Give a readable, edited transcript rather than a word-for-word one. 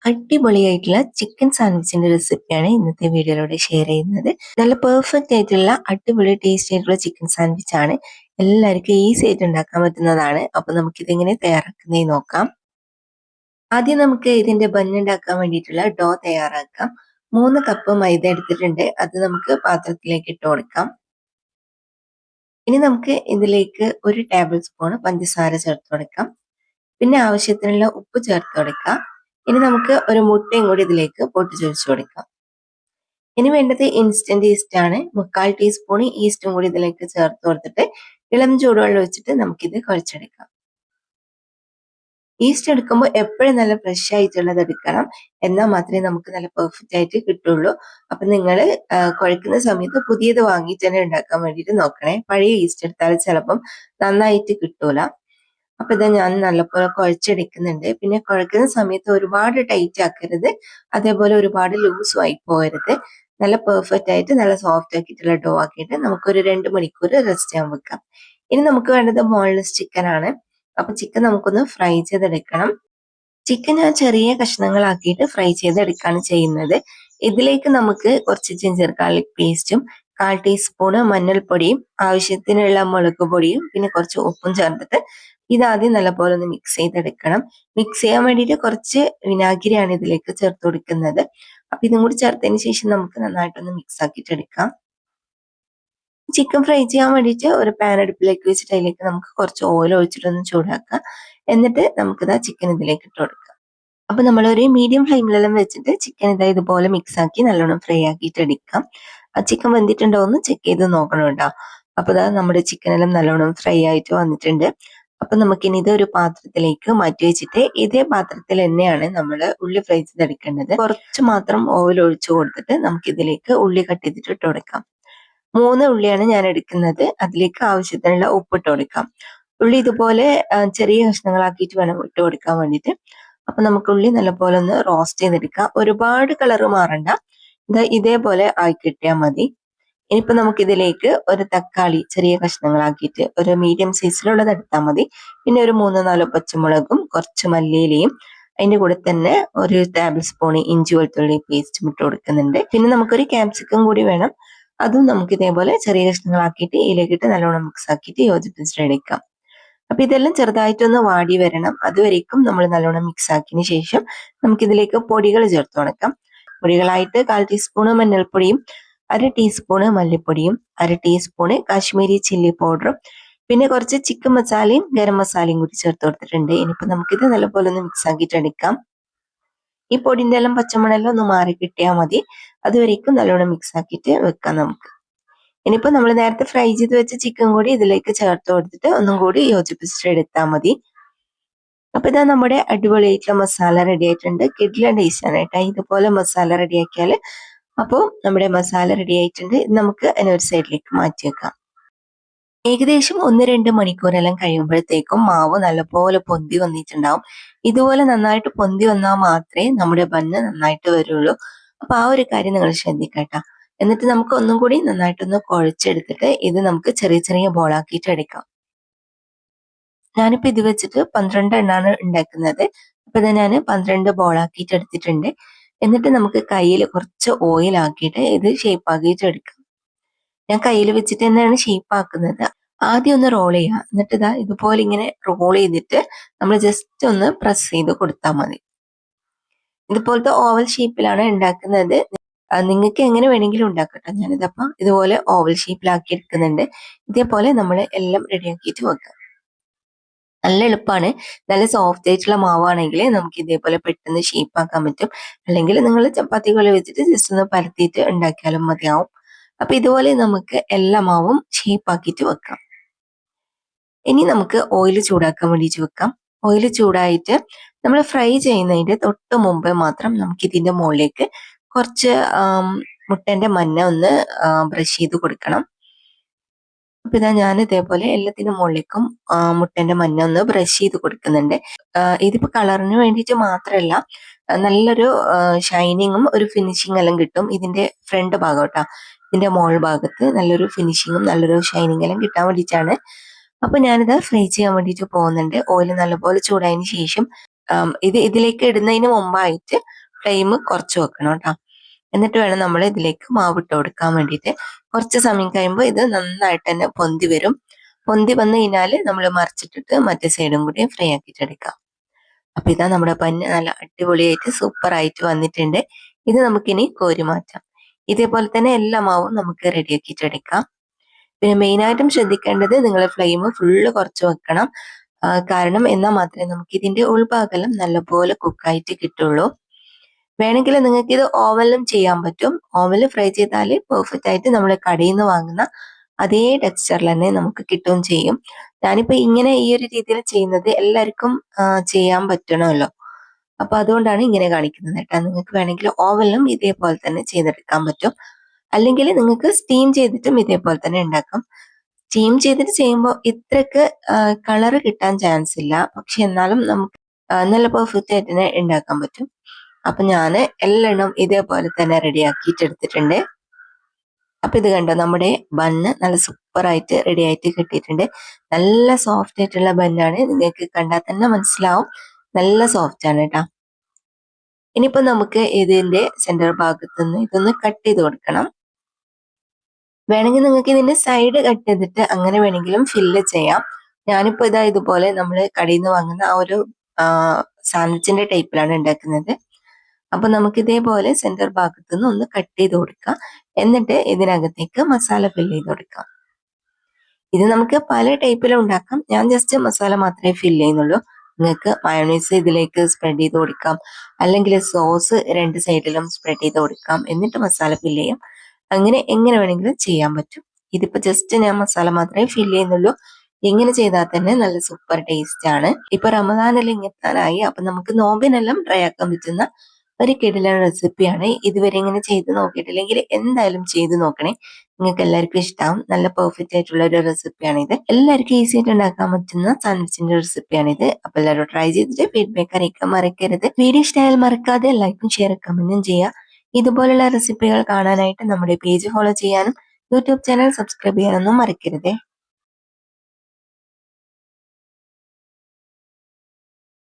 അടിപൊളിയായിട്ടുള്ള ചിക്കൻ സാൻഡ്വിച്ചിന്റെ റെസിപ്പിയാണ് ഇന്നത്തെ വീഡിയോയിലൂടെ ഷെയർ ചെയ്യുന്നത്. നല്ല പെർഫെക്റ്റ് ആയിട്ടുള്ള അടിപൊളി ടേസ്റ്റ് ആയിട്ടുള്ള ചിക്കൻ സാൻഡ്വിച്ച് ആണ്. എല്ലാവർക്കും ഈസി ആയിട്ട് ഉണ്ടാക്കാൻ പറ്റുന്നതാണ്. അപ്പൊ നമുക്കിതെങ്ങനെ തയ്യാറാക്കുന്നതെന്ന് നോക്കാം. ആദ്യം നമുക്ക് ഇതിന്റെ ബന്ന് ഉണ്ടാക്കാൻ വേണ്ടിയിട്ടുള്ള ഡോ തയ്യാറാക്കാം. 3 കപ്പ് മൈദ എടുത്തിട്ടുണ്ട്. അത് നമുക്ക് പാത്രത്തിലേക്ക് ഇട്ട് കൊടുക്കാം. ഇനി നമുക്ക് ഇതിലേക്ക് 1 ടേബിൾ സ്പൂൺ പഞ്ചസാര ചേർത്ത് കൊടുക്കാം. പിന്നെ ആവശ്യത്തിനുള്ള ഉപ്പ് ചേർത്ത് കൊടുക്കാം. ഇനി നമുക്ക് ഒരു മുട്ടയും കൂടി ഇതിലേക്ക് പൊട്ടിച്ചൊഴിച്ചു കൊടുക്കാം. ഇനി വേണ്ടത് ഇൻസ്റ്റന്റ് ഈസ്റ്റ് ആണ്. 3/4 ടീസ്പൂൺ ഈസ്റ്റും കൂടി ഇതിലേക്ക് ചേർത്ത് കൊടുത്തിട്ട് ഇളം ചൂടുവെള്ളം ഒഴിച്ചിട്ട് നമുക്കിത് കുഴച്ചെടുക്കാം. ഈസ്റ്റ് എടുക്കുമ്പോൾ എപ്പോഴും നല്ല ഫ്രഷ് ആയിട്ടുള്ളത് എടുക്കണം. എന്നാൽ മാത്രമേ നമുക്ക് നല്ല പെർഫെക്റ്റ് ആയിട്ട് കിട്ടുള്ളൂ. അപ്പൊ നിങ്ങൾ കുഴക്കുന്ന സമയത്ത് പുതിയത് വാങ്ങിയിട്ട് തന്നെ ഉണ്ടാക്കാൻ വേണ്ടിയിട്ട് നോക്കണേ. പഴയ ഈസ്റ്റ് എടുത്താൽ ചിലപ്പം നന്നായിട്ട് കിട്ടൂല. അപ്പൊ ഇത് ഞാൻ നല്ലപോലെ കുഴച്ചെടുക്കുന്നുണ്ട്. പിന്നെ കുഴക്കുന്ന സമയത്ത് ഒരുപാട് ടൈറ്റ് ആക്കരുത്, അതേപോലെ ഒരുപാട് ലൂസും ആയി പോകരുത്. നല്ല പെർഫെക്റ്റ് ആയിട്ട് നല്ല സോഫ്റ്റ് ആക്കിയിട്ടുള്ള ഡോ ആക്കിയിട്ട് നമുക്കൊരു 2 മണിക്കൂർ റെസ്റ്റ് ചെയ്യാൻ വെക്കാം. ഇനി നമുക്ക് വേണ്ടത് ബോൺലെസ് ചിക്കൻ ആണ്. അപ്പൊ ചിക്കൻ നമുക്കൊന്ന് ഫ്രൈ ചെയ്തെടുക്കണം. ചിക്കൻ ഞാൻ ചെറിയ കഷ്ണങ്ങളാക്കിയിട്ട് ഫ്രൈ ചെയ്തെടുക്കുകയാണ് ചെയ്യുന്നത്. ഇതിലേക്ക് നമുക്ക് കുറച്ച് ജിഞ്ചർ ഗാർലിക് പേസ്റ്റും 1/4 ടീസ്പൂൺ മഞ്ഞൾപ്പൊടിയും ആവശ്യത്തിനുള്ള മുളക് പൊടിയും പിന്നെ കുറച്ച് ഉപ്പും ചേർത്തിട്ട് ഇതാദ്യം നല്ലപോലെ ഒന്ന് മിക്സ് ചെയ്തെടുക്കണം. മിക്സ് ചെയ്യാൻ വേണ്ടിയിട്ട് കുറച്ച് വിനാഗിരിയാണ് ഇതിലേക്ക് ചേർത്ത് കൊടുക്കുന്നത്. അപ്പൊ ഇതും കൂടി ചേർത്തതിന് ശേഷം നമുക്ക് നന്നായിട്ടൊന്ന് മിക്സ് ആക്കിയിട്ട് എടുക്കാം. ചിക്കൻ ഫ്രൈ ചെയ്യാൻ വേണ്ടിയിട്ട് ഒരു പാൻ അടുപ്പിലേക്ക് വെച്ചിട്ട് അതിലേക്ക് നമുക്ക് കുറച്ച് ഓയിൽ ഒഴിച്ചിട്ടൊന്ന് ചൂടാക്കാം. എന്നിട്ട് നമുക്കിതാ ചിക്കൻ ഇതിലേക്ക് ഇട്ട് കൊടുക്കാം. അപ്പൊ നമ്മളൊരു മീഡിയം ഫ്ലെയിമിലെല്ലാം വെച്ചിട്ട് ചിക്കൻ ഇതാ ഇതുപോലെ മിക്സ് ആക്കി നല്ലോണം ഫ്രൈ ആക്കിയിട്ട് എടുക്കാം. ആ ചിക്കൻ വെന്തിട്ടുണ്ടോ എന്ന് ചെക്ക് ചെയ്ത് നോക്കണം കേട്ടോ. അപ്പൊ ഇതാ നമ്മുടെ ചിക്കൻ എല്ലാം നല്ലോണം ഫ്രൈ ആയിട്ട് വന്നിട്ടുണ്ട്. അപ്പൊ നമുക്കിനി ഇത് ഒരു പാത്രത്തിലേക്ക് മാറ്റി വെച്ചിട്ട് ഇതേ പാത്രത്തിൽ തന്നെയാണ് നമ്മൾ ഉള്ളി ഫ്രൈ ചെയ്തെടുക്കേണ്ടത്. കുറച്ച് മാത്രം ഓയിൽ ഒഴിച്ചു കൊടുത്തിട്ട് നമുക്ക് ഇതിലേക്ക് ഉള്ളി കട്ട് ചെയ്തിട്ട് ഇട്ട് കൊടുക്കാം. 3 ഉള്ളിയാണ് ഞാൻ എടുക്കുന്നത്. അതിലേക്ക് ആവശ്യത്തിനുള്ള ഉപ്പ് ഇട്ട് കൊടുക്കാം. ഉള്ളി ഇതുപോലെ ചെറിയ കഷ്ണങ്ങളാക്കിയിട്ട് വേണം ഇട്ട് കൊടുക്കാൻ വേണ്ടിയിട്ട്. അപ്പൊ നമുക്ക് ഉള്ളി നല്ലപോലെ ഒന്ന് റോസ്റ്റ് ചെയ്തെടുക്കാം. ഒരുപാട് കളർ മാറണ്ട, ഇതേപോലെ ആയി കിട്ടിയാൽ മതി. ഇനിയിപ്പോ നമുക്ക് ഇതിലേക്ക് ഒരു തക്കാളി ചെറിയ കഷ്ണങ്ങളാക്കിയിട്ട് ഒരു മീഡിയം സൈസിലുള്ളത് എടുത്താൽ മതി. പിന്നെ ഒരു 3-4 പച്ചമുളകും കുറച്ച് മല്ലിയിലയും അതിന്റെ കൂടെ തന്നെ ഒരു ടേബിൾ സ്പൂൺ ഇഞ്ചി വെളുത്തുള്ളി പേസ്റ്റും ഇട്ട് കൊടുക്കുന്നുണ്ട്. പിന്നെ നമുക്കൊരു ക്യാപ്സിക്കം കൂടി വേണം. അതും നമുക്ക് ഇതേപോലെ ചെറിയ കഷ്ണങ്ങളാക്കിയിട്ട് ഇതിലേക്കിട്ട് നല്ലോണം മിക്സ് ആക്കിയിട്ട് യോജിപ്പിച്ചിട്ടെടുക്കാം. അപ്പൊ ഇതെല്ലാം ചെറുതായിട്ടൊന്ന് വാടി വരണം. അതുവരേക്കും നമ്മൾ നല്ലോണം മിക്സ് ആക്കിയതിന് ശേഷം നമുക്കിതിലേക്ക് പൊടികൾ ചേർത്ത് കൊടുക്കാം. പൊടികളായിട്ട് 1/4 ടീസ്പൂൺ മഞ്ഞൾപ്പൊടിയും 1/2 ടീസ്പൂണ് മല്ലിപ്പൊടിയും 1/2 ടീസ്പൂണ് കാശ്മീരി ചില്ലി പൗഡറും പിന്നെ കുറച്ച് ചിക്കൻ മസാലയും ഗരം മസാലയും കൂടി ചേർത്ത് കൊടുത്തിട്ടുണ്ട്. ഇനിയിപ്പോ നമുക്കിത് നല്ലപോലെ ഒന്ന് മിക്സ് ആക്കിയിട്ട് എടുക്കാം. ഈ പൊടിന്റെ എല്ലാം പച്ചമണെല്ലാം ഒന്ന് മാറി കിട്ടിയാൽ മതി. അതുവരേക്കും നല്ലോണം മിക്സ് ആക്കിയിട്ട് വെക്കാം നമുക്ക്. ഇനിയിപ്പോ നമ്മൾ നേരത്തെ ഫ്രൈ ചെയ്ത് വെച്ച ചിക്കൻ കൂടി ഇതിലേക്ക് ചേർത്ത് കൊടുത്തിട്ട് ഒന്നും കൂടി യോജിപ്പിച്ചിട്ട് എടുത്താൽ മതി. അപ്പൊ ഇതാ നമ്മുടെ അടിപൊളിയായിട്ടുള്ള മസാല റെഡി ആയിട്ടുണ്ട്. കിഡിലൻ ടേസ്റ്റ് ആണ് കേട്ടോ ഇതുപോലെ മസാല റെഡിയാക്കിയാല്. അപ്പോൾ നമ്മുടെ മസാല റെഡി ആയിട്ടുണ്ട്. നമുക്ക് അതിനെ ഒരു സൈഡിലേക്ക് മാറ്റി വെക്കാം. ഏകദേശം 1-2 മണിക്കൂറെല്ലാം കഴിയുമ്പോഴത്തേക്കും മാവ് നല്ലപോലെ പൊന്തി വന്നിട്ടുണ്ടാവും. ഇതുപോലെ നന്നായിട്ട് പൊന്തി വന്നാൽ മാത്രമേ നമ്മുടെ ബന്ന് നന്നായിട്ട് വരുള്ളൂ. അപ്പൊ ആ ഒരു കാര്യം നിങ്ങൾ ശ്രദ്ധിക്കട്ടോ. എന്നിട്ട് നമുക്ക് ഒന്നും കൂടി നന്നായിട്ടൊന്ന് കുഴച്ചെടുത്തിട്ട് ഇത് നമുക്ക് ചെറിയ ചെറിയ ബോളാക്കിയിട്ട് എടുക്കാം. ഞാനിപ്പോ ഇത് വെച്ചിട്ട് 12 എണ്ണാണ് ഉണ്ടാക്കുന്നത്. അപ്പൊ ഇത് ഞാൻ 12 ബോളാക്കിയിട്ട് എടുത്തിട്ടുണ്ട്. എന്നിട്ട് നമുക്ക് കയ്യിൽ കുറച്ച് ഓയിൽ ആക്കിയിട്ട് ഇത് ഷേപ്പ് ആക്കിയിട്ട് എടുക്കാം. ഞാൻ കയ്യിൽ വെച്ചിട്ട് തന്നെയാണ് ഷേപ്പ് ആക്കുന്നത്. ആദ്യം ഒന്ന് റോൾ ചെയ്യുക. എന്നിട്ട് ഇതാ ഇതുപോലെ ഇങ്ങനെ റോൾ ചെയ്തിട്ട് നമ്മൾ ജസ്റ്റ് ഒന്ന് പ്രസ് ചെയ്ത് കൊടുത്താൽ മതി. ഇതുപോലത്തെ ഓവൽ ഷേപ്പിലാണ് ഉണ്ടാക്കുന്നത്. നിങ്ങൾക്ക് എങ്ങനെ വേണമെങ്കിലും ഉണ്ടാക്കട്ടെ. ഞാനിതപ്പം ഇതുപോലെ ഓവൽ ഷേപ്പിലാക്കി എടുക്കുന്നുണ്ട്. ഇതേപോലെ നമ്മൾ എല്ലാം റെഡിയാക്കിയിട്ട് വെക്കാം. നല്ല എളുപ്പമാണ്. നല്ല സോഫ്റ്റ് ആയിട്ടുള്ള മാവാണെങ്കിൽ നമുക്ക് ഇതേപോലെ പെട്ടെന്ന് ഷേപ്പ് ആക്കാൻ പറ്റും. അല്ലെങ്കിൽ നിങ്ങൾ ചപ്പാത്തികൾ വെച്ചിട്ട് ജസ്റ്റ് ഒന്ന് പരത്തിയിട്ട് ഉണ്ടാക്കിയാലും മതിയാവും. അപ്പൊ ഇതുപോലെ നമുക്ക് എല്ലാ മാവും ഷേപ്പ് ആക്കിയിട്ട് വെക്കാം. ഇനി നമുക്ക് ഓയിൽ ചൂടാക്കാൻ വേണ്ടിയിട്ട് വെക്കാം. ഓയിൽ ചൂടായിട്ട് നമ്മൾ ഫ്രൈ ചെയ്യുന്നതിന്റെ തൊട്ട് മുമ്പ് മാത്രം നമുക്ക് ഇതിന്റെ മുകളിലേക്ക് കുറച്ച് മുട്ടന്റെ മഞ്ഞ ഒന്ന് ബ്രഷ് ചെയ്ത് കൊടുക്കണം. അപ്പൊ ഇതാ ഞാൻ ഇതേപോലെ എല്ലാത്തിനും മുകളിലേക്കും മുട്ടന്റെ മഞ്ഞ ഒന്ന് ബ്രഷ് ചെയ്ത് കൊടുക്കുന്നുണ്ട്. ഇതിപ്പോ കളറിന് വേണ്ടിയിട്ട് മാത്രമല്ല, നല്ലൊരു ഷൈനിങ്ങും ഒരു ഫിനിഷിങ് എല്ലാം കിട്ടും. ഇതിന്റെ ഫ്രണ്ട് ഭാഗം കേട്ടോ, ഇതിന്റെ മോൾ ഭാഗത്ത് നല്ലൊരു ഫിനിഷിങ്ങും നല്ലൊരു ഷൈനിങ് എല്ലാം കിട്ടാൻ വേണ്ടിയിട്ടാണ്. അപ്പൊ ഞാനിത് ഫ്രൈ ചെയ്യാൻ വേണ്ടിയിട്ട് പോകുന്നുണ്ട്. ഓയിൽ നല്ലപോലെ ചൂടായതിനു ശേഷം ഇതിലേക്ക് ഇടുന്നതിന് മുമ്പായിട്ട് ഫ്ലെയിം കുറച്ച് വെക്കണം കേട്ടോ. എന്നിട്ട് വേണം നമ്മൾ ഇതിലേക്ക് മാവ് ഇട്ട് കൊടുക്കാൻ വേണ്ടിയിട്ട്. കുറച്ച് സമയം കഴിയുമ്പോൾ ഇത് നന്നായിട്ട് തന്നെ പൊന്തി വരും. പൊന്തി വന്നു കഴിഞ്ഞാൽ നമ്മൾ മറിച്ചിട്ടിട്ട് മറ്റേ സൈഡും കൂടി ഫ്രൈ ആക്കിയിട്ടെടുക്കാം. അപ്പൊ ഇതാ നമ്മുടെ ബന്ന് നല്ല അടിപൊളിയായിട്ട് സൂപ്പർ ആയിട്ട് വന്നിട്ടുണ്ട്. ഇത് നമുക്കിനി കോരി മാറ്റാം. ഇതേപോലെ തന്നെ എല്ലാ മാവും നമുക്ക് റെഡിയാക്കിയിട്ടെടുക്കാം. പിന്നെ മെയിനായിട്ടും ശ്രദ്ധിക്കേണ്ടത് നിങ്ങൾ ഫ്ലെയിം ഫുള്ള് കുറച്ച് വെക്കണം. കാരണം എന്നാൽ മാത്രമേ നമുക്ക് ഇതിന്റെ ഉൾഭാഗം നല്ലപോലെ കുക്കായിട്ട് കിട്ടുള്ളൂ. വേണമെങ്കിൽ നിങ്ങൾക്ക് ഇത് ഓവനിലും ചെയ്യാൻ പറ്റും. ഓവനിൽ ഫ്രൈ ചെയ്താൽ പെർഫെക്റ്റ് ആയിട്ട് നമ്മൾ കടയിൽ നിന്ന് വാങ്ങുന്ന അതേ ടെക്സ്ചറിൽ തന്നെ നമുക്ക് കിട്ടുകയും ചെയ്യും. ഞാനിപ്പോ ഇങ്ങനെ ഈ ഒരു രീതിയിൽ ചെയ്യുന്നത് എല്ലാവർക്കും ചെയ്യാൻ പറ്റണമല്ലോ. അപ്പൊ അതുകൊണ്ടാണ് ഇങ്ങനെ കാണിക്കുന്നത് കേട്ടോ. നിങ്ങൾക്ക് വേണമെങ്കിൽ ഓവനിലും ഇതേപോലെ തന്നെ ചെയ്തെടുക്കാൻ പറ്റും. അല്ലെങ്കിൽ നിങ്ങൾക്ക് സ്റ്റീം ചെയ്തിട്ടും ഇതേപോലെ തന്നെ ഉണ്ടാക്കാം. സ്റ്റീം ചെയ്തിട്ട് ചെയ്യുമ്പോൾ ഇത്രക്ക് കളർ കിട്ടാൻ ചാൻസ് ഇല്ല. പക്ഷെ എന്നാലും നമുക്ക് നല്ല പെർഫെക്റ്റ് ആയിട്ട് തന്നെ ഉണ്ടാക്കാൻ പറ്റും. അപ്പൊ ഞാൻ എല്ലാം ഇതേപോലെ തന്നെ റെഡി ആക്കിയിട്ട് എടുത്തിട്ടുണ്ട്. അപ്പൊ ഇത് കണ്ടോ, നമ്മുടെ ബണ്ണ് നല്ല സൂപ്പർ ആയിട്ട് റെഡി ആയിട്ട് കിട്ടിയിട്ടുണ്ട്. നല്ല സോഫ്റ്റ് ആയിട്ടുള്ള ബണ്ണാണ്. നിങ്ങൾക്ക് കണ്ടാൽ തന്നെ മനസ്സിലാവും നല്ല സോഫ്റ്റ് ആണ് കേട്ടോ. ഇനിയിപ്പോ നമുക്ക് ഇതിന്റെ സെന്റർ ഭാഗത്ത് നിന്ന് ഇതൊന്ന് കട്ട് ചെയ്ത് കൊടുക്കണം. വേണമെങ്കിൽ നിങ്ങൾക്ക് ഇതിന്റെ സൈഡ് കട്ട് ചെയ്തിട്ട് അങ്ങനെ വേണമെങ്കിലും ഫില്ല് ചെയ്യാം. ഞാനിപ്പോ ഇതാ ഇതുപോലെ നമ്മൾ കടയിൽ നിന്ന് വാങ്ങുന്ന ആ ഒരു സാൻഡ്വിച്ചിന്റെ ടൈപ്പിലാണ് ഉണ്ടാക്കുന്നത്. അപ്പൊ നമുക്ക് ഇതേപോലെ സെന്റർ ഭാഗത്ത് നിന്ന് ഒന്ന് കട്ട് ചെയ്ത് കൊടുക്കാം. എന്നിട്ട് ഇതിനകത്തേക്ക് മസാല ഫില്ല് ചെയ്ത് കൊടുക്കാം. ഇത് നമുക്ക് പല ടൈപ്പിലും ഉണ്ടാക്കാം. ഞാൻ ജസ്റ്റ് മസാല മാത്രമേ ഫില്ല് ചെയ്യുന്നുള്ളൂ. നിങ്ങൾക്ക് മയോണൈസ് ഇതിലേക്ക് സ്പ്രെഡ് ചെയ്ത് കൊടുക്കാം, അല്ലെങ്കിൽ സോസ് രണ്ട് സൈഡിലും സ്പ്രെഡ് ചെയ്ത് കൊടുക്കാം, എന്നിട്ട് മസാല ഫില്ല് ചെയ്യാം. അങ്ങനെ എങ്ങനെ വേണമെങ്കിലും ചെയ്യാൻ പറ്റും. ഇതിപ്പോ ജസ്റ്റ് ഞാൻ മസാല മാത്രമേ ഫില്ല് ചെയ്യുന്നുള്ളൂ. ഇങ്ങനെ ചെയ്താൽ തന്നെ നല്ല സൂപ്പർ ടേസ്റ്റ് ആണ്. ഇപ്പൊ റമദാനെല്ലാം എത്താനായി. അപ്പൊ നമുക്ക് നോമ്പിനെല്ലാം ട്രൈ ആക്കാൻ പറ്റുന്ന ഒരു കിടിലൻ റെസിപ്പിയാണ്. ഇതുവരെ ഇങ്ങനെ ചെയ്ത് നോക്കിയിട്ടില്ലെങ്കിൽ എന്തായാലും ചെയ്ത് നോക്കണേ. നിങ്ങൾക്ക് എല്ലാവർക്കും ഇഷ്ടമാവും. നല്ല പെർഫെക്റ്റ് ആയിട്ടുള്ള ഒരു റെസിപ്പിയാണ് ഇത്. എല്ലാവർക്കും ഈസി ആയിട്ട് ഉണ്ടാക്കാൻ പറ്റുന്ന സാൻഡ്വിച്ചിന്റെ റെസിപ്പിയാണ് ഇത്. അപ്പൊ എല്ലാവരും ട്രൈ ചെയ്തിട്ട് ഫീഡ്ബാക്ക് അറിയിക്കാൻ മറക്കരുത്. വീഡിയോ ഇഷ്ടമായാൽ മറക്കാതെ ലൈക്കും ഷെയർ കമന്റും ചെയ്യുക. ഇതുപോലുള്ള റെസിപ്പികൾ കാണാനായിട്ട് നമ്മുടെ പേജ് ഫോളോ ചെയ്യാനും യൂട്യൂബ് ചാനൽ സബ്സ്ക്രൈബ് ചെയ്യാനൊന്നും മറക്കരുതേ.